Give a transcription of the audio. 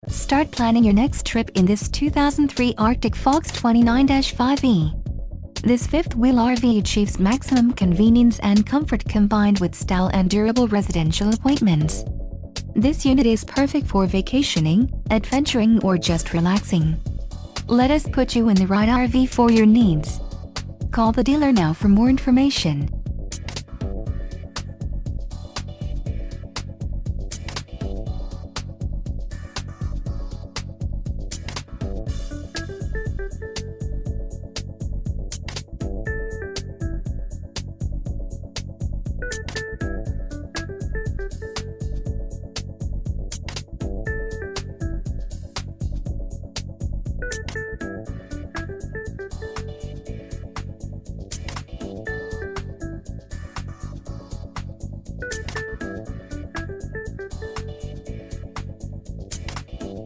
Start planning your next trip in this 2003 Arctic Fox 29-5e. This fifth-wheel RV achieves maximum convenience and comfort combined with style and durable residential appointments. This unit is perfect for vacationing, adventuring, or just relaxing. Let us put you in the right RV for your needs. Call the dealer now for more information.